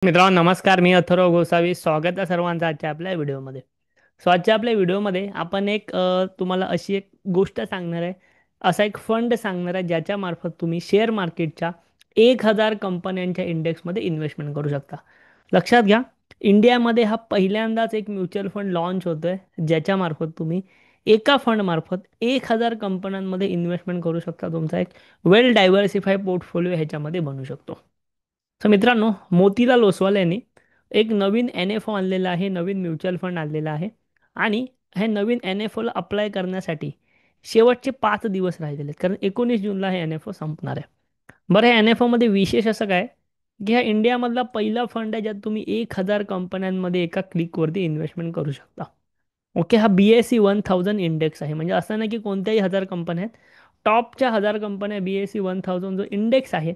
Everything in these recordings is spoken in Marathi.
मित्रांनो नमस्कार. मी अथर्व गोसावी. स्वागत आहे सर्वांचं आजच्या आपल्या व्हिडिओमध्ये. आजच्या आपल्या व्हिडिओमध्ये आपण तुम्हाला अशी एक गोष्ट सांगणार आहे. असा एक फंड सांगणार आहे ज्याच्यामार्फत तुम्ही शेअर मार्केटच्या 1,000 कंपन्यांच्या इंडेक्समध्ये इन्व्हेस्टमेंट करू शकता. लक्षात घ्या, इंडियामध्ये हा पहिल्यांदाच एक म्युच्युअल फंड लॉन्च होतोय ज्याच्यामार्फत तुम्ही एका फंडमार्फत 1,000 कंपन्यांमध्ये इन्व्हेस्टमेंट करू शकता. तुमचा एक वेल डायव्हर्सिफाय पोर्टफोलिओ ह्याच्यामध्ये बनू शकतो. तर मित्रांनो, मोतीलाल ओसवाल यांनी एक नवीन एन एफ ओ आणलेला आहे, नवीन म्युच्युअल फंड आणलेला आहे. आणि हे नवीन एन एफ ओला अप्लाय करण्यासाठी शेवटचे 5 दिवस राहिलेले आहेत, कारण 19 जूनला हे एन एफ ओ संपणार आहे. बरं, ह्या एन एफ ओमध्ये विशेष असं काय की हा इंडियामधला पहिला फंड आहे ज्यात तुम्ही 1,000 कंपन्यांमध्ये एका क्लिकवरती इन्व्हेस्टमेंट करू शकता. ओके, हा BSE 1000 इंडेक्स आहे. म्हणजे असं नाही की कोणत्याही 1,000 कंपन्या आहेत, टॉपच्या 1,000 कंपन्या BSE 1000 जो इंडेक्स आहे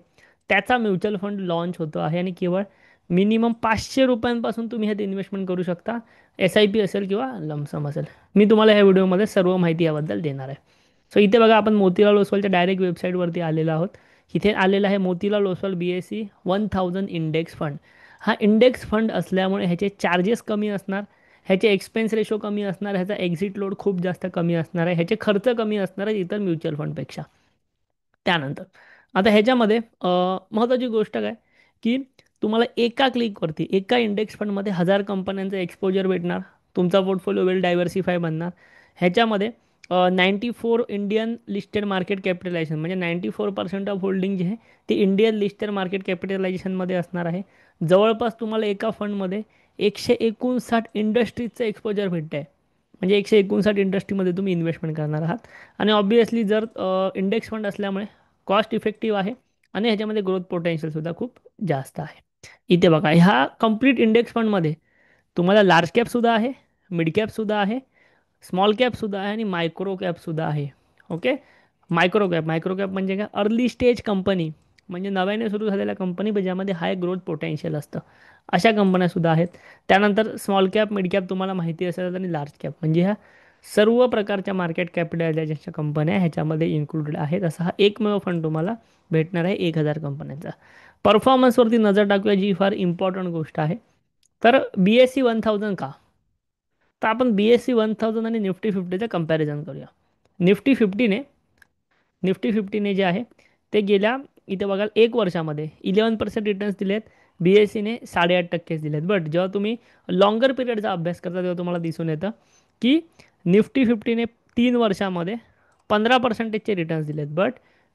त्याचा म्युच्युअल फंड लॉन्च होतो आहे. आणि केवळ मिनिमम 500 रुपयांपासून तुम्ही ह्यात इन्व्हेस्टमेंट करू शकता. SIP असेल किंवा लमसम असेल. मी तुम्हाला ह्या व्हिडिओमध्ये सर्व माहिती याबद्दल देणार आहे. इथे बघा, आपण मोतीलाल ओसवालच्या डायरेक्ट वेबसाईटवरती आलेलो आहोत. इथे आलेला आहे Motilal Oswal BSE 1000 index fund. हा इंडेक्स फंड असल्यामुळे ह्याचे चार्जेस कमी असणार, ह्याचे एक्सपेन्स रेशो कमी असणार, ह्याचा एक्झिट लोड खूप जास्त कमी असणार आहे, ह्याचे खर्च कमी असणार आहे इतर म्युच्युअल फंडपेक्षा. त्यानंतर आता ह्याच्यामध्ये महत्त्वाची गोष्ट काय की तुम्हाला एका क्लिकवरती एका इंडेक्स फंडमध्ये 1,000 कंपन्यांचं एक्सपोजर भेटणार. तुमचा पोर्टफोलिओ वेल डायव्हर्सिफाय बनणार. ह्याच्यामध्ये 94 इंडियन लिस्टेड मार्केट कॅपिटलायझेशन, म्हणजे 94% ऑफ होल्डिंग जे आहे ते इंडियन लिस्टेड मार्केट कॅपिटलायझेशनमध्ये असणार आहे. जवळपास तुम्हाला एका फंडमध्ये 159 इंडस्ट्रीजचं एक्सपोजर भेटतं आहे. म्हणजे 159 इंडस्ट्रीमध्ये तुम्ही इन्व्हेस्टमेंट करणार आहात. आणि ऑब्वियसली जर इंडेक्स फंड असल्यामुळे कॉस्ट इफेक्टिव्ह आहे आणि ह्याच्यामध्ये ग्रोथ पोटेन्शियलसुद्धा खूप जास्त आहे. इथे बघा, ह्या कम्प्लीट इंडेक्स फंडमध्ये तुम्हाला लार्ज कॅपसुद्धा आहे, मिड कॅपसुद्धा आहे, स्मॉल कॅपसुद्धा आहे आणि मायक्रो कॅपसुद्धा आहे. ओके, मायक्रो कॅप म्हणजे काय, अर्ली स्टेज कंपनी, म्हणजे नव्याने सुरू झालेल्या कंपनी ज्यामध्ये हाय ग्रोथ पोटेन्शियल असतं, अशा कंपन्यासुद्धा आहेत. त्यानंतर स्मॉल कॅप, मिड कॅप तुम्हाला माहिती असेल, आणि लार्ज कॅप म्हणजे ह्या सर्व प्रकारच्या मार्केट कॅपिटलायझेशनच्या कंपन्या ह्याच्यामध्ये इन्क्लुडेड आहेत. असा हा एकमेव फंड तुम्हाला भेटणार आहे 1,000 कंपन्यांचा. परफॉर्मन्सवरती नजर टाकूया, जी फार इम्पॉर्टंट गोष्ट आहे. तर BSE 1000 का, तर आपण BSE 1000 आणि निफ्टी 50चं कम्पॅरिझन करूया. निफ्टी फिफ्टीने निफ्टी फिफ्टीने जे आहे ते गेल्या, इथे बघाल, 1 वर्षामध्ये 11% रिटर्न्स दिलेत. BSEने 8.5% दिलेत. बट जेव्हा तुम्ही लॉंगर पिरियडचा अभ्यास करता तेव्हा तुम्हाला दिसून येतं की निफ्टी फिफ्टीने 3 वर्षामध्ये 15%चे रिटर्न्स दिलेत. बट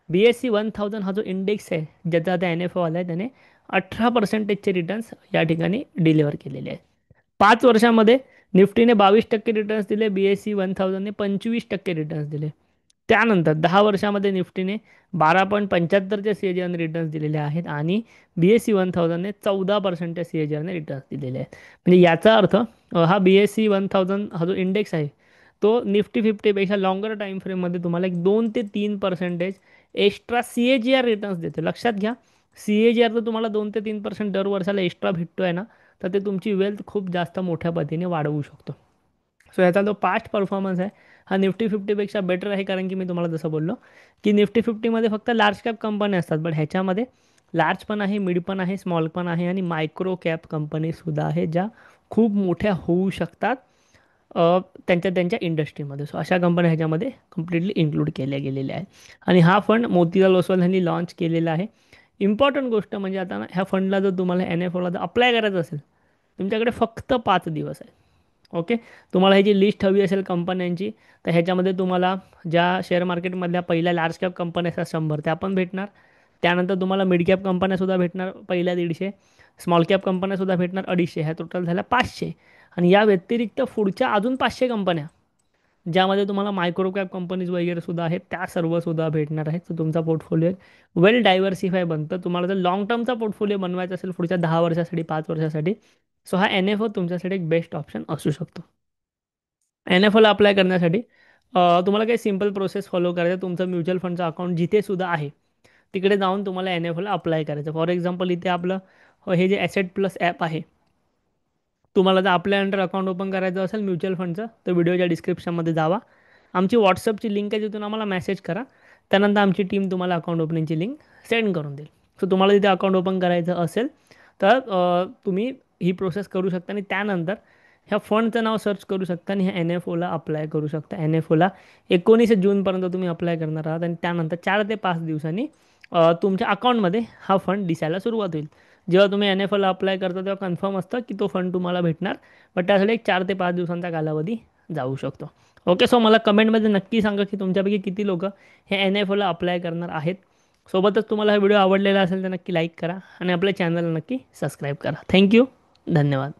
BSE 1000 हा जो इंडेक्स आहे ज्याचा आता NFO आला आहे त्याने 18%चे रिटर्न्स या ठिकाणी डिलिव्हर केलेले आहेत. 5 वर्षामध्ये निफ्टीने 22% रिटर्न्स दिले, BSE 1000ने 25% रिटर्न्स दिले. त्यानंतर 10 वर्षामध्ये निफ्टीने 12.75च्या CAGR रिटर्न्स दिलेले आहेत आणि BSE 1000ने 14% CAGR रिटर्न्स दिलेले आहेत. म्हणजे याचा अर्थ हा BSE 1000 हा जो इंडेक्स आहे तो निफ्टी 50पेक्षा लॉंगर टाईम फ्रेममध्ये तुम्हाला एक 2 ते 3% एक्स्ट्रा CAGR रिटर्न्स देते. लक्षात घ्या, CAGR जर तुम्हाला 2 ते 3% दर वर्षाला एक्स्ट्रा भेटतो आहे ना, तर ते तुमची वेल्थ खूप जास्त मोठ्या पद्धतीने वाढवू शकतो. ह्याचा जो पास्ट परफॉर्मन्स आहे हा निफ्टी 50पेक्षा बेटर आहे. कारण की मी तुम्हाला जसं बोललो की निफ्टी 50मध्ये फक्त लार्ज कॅप कंपन्या असतात, बट ह्याच्यामध्ये लार्ज पण आहे, मिड पण आहे, स्मॉल पण आहे आणि मायक्रो कॅप कंपनीसुद्धा आहे ज्या खूप मोठ्या होऊ शकतात त्यांच्या त्यांच्या इंडस्ट्रीमध्ये. अशा कंपन्या ह्याच्यामध्ये कम्प्लिटली इन्क्लूड केल्या गेलेल्या आहेत. आणि हा फंड मोतीलाल ओसवाल यांनी लॉन्च केलेला आहे. इम्पॉर्टंट गोष्ट म्हणजे आता ना, ह्या फंडला जर तुम्हाला NFOला जर अप्लाय करायचं असेल, तुमच्याकडे फक्त 5 दिवस आहे. ओके, तुम्हाला ह्याची लिस्ट हवी असेल कंपन्यांची, तर ह्याच्यामध्ये तुम्हाला ज्या शेअर मार्केटमधल्या पहिल्या लार्ज कॅप कंपन्या असतात 100 त्या पण भेटणार. त्यानंतर तुम्हाला मिड कॅप कंपन्यासुद्धा भेटणार पहिल्या 150, स्मॉल कॅप कंपन्यासुद्धा भेटणार 250, ह्या टोटल झाल्या 500. आणि या व्यतिरिक्त पुढच्या अजून 500 कंपन्या ज्यामध्ये तुम्हाला मायक्रो कॅप कंपनीज वगैरे सुद्धा आहेत त्या सर्वसुद्धा भेटणार आहेत. तर तुमचा पोर्टफोलिओ वेल डायव्हर्सिफाय बनतं. तुम्हाला जर लॉंग टर्मचा पोर्टफोलिओ बनवायचा असेल पुढच्या 10 वर्षासाठी, 5 वर्षासाठी, हा NFO तुमच्यासाठी एक बेस्ट ऑप्शन असू शकतो. NFOला अप्लाय करण्यासाठी तुम्हाला काही सिंपल प्रोसेस फॉलो करायचं. तुमचं म्युच्युअल फंडचं अकाउंट जिथे सुद्धा आहे तिकडे जाऊन तुम्हाला NFOला अप्लाय करायचं. फॉर एक्झाम्पल, इथे आपलं हे जे ॲसेट प्लस ॲप आहे, तुम्हाला जर आपल्या अंडर अकाउंट ओपन करायचं असेल म्युच्युअल फंडचं तर व्हिडिओच्या डिस्क्रिप्शनमध्ये जावा. आमची व्हॉट्सअपची लिंक आहे, तिथून आम्हाला मेसेज करा. त्यानंतर आमची टीम तुम्हाला अकाउंट ओपनिंगची लिंक सेंड करून देईल. तुम्हाला तिथे अकाउंट ओपन करायचं असेल तर तुम्ही ही प्रोसेस करू शकता आणि त्यानंतर ह्या फंडचं नाव सर्च करू शकता आणि ह्या एन एफ ओला अप्लाय करू शकता. एन एफ ओला 19 जूनपर्यंत तुम्ही अप्लाय करणार आहात आणि त्यानंतर 4 ते 5 दिवसांनी तुमच्या अकाउंटमध्ये हा फंड दिसायला सुरुवात होईल. जेव्हा तुम्ही एन एफ ओला अप्लाय करता तेव्हा कन्फर्म असतं की तो फंड तुम्हाला भेटणार, बट त्यासाठी एक 4 ते 5 दिवसांचा कालावधी जाऊ शकतो. ओके, सो मला कमेंटमध्ये नक्की सांगा की तुमच्यापैकी किती लोक हे एन एफ ओला अप्लाय करणार आहेत. सोबतच तुम्हाला हा व्हिडिओ आवडलेला असेल तर नक्की लाईक करा आणि आपल्या चॅनलला नक्की सबस्क्राईब करा. थँक्यू. धन्यवाद.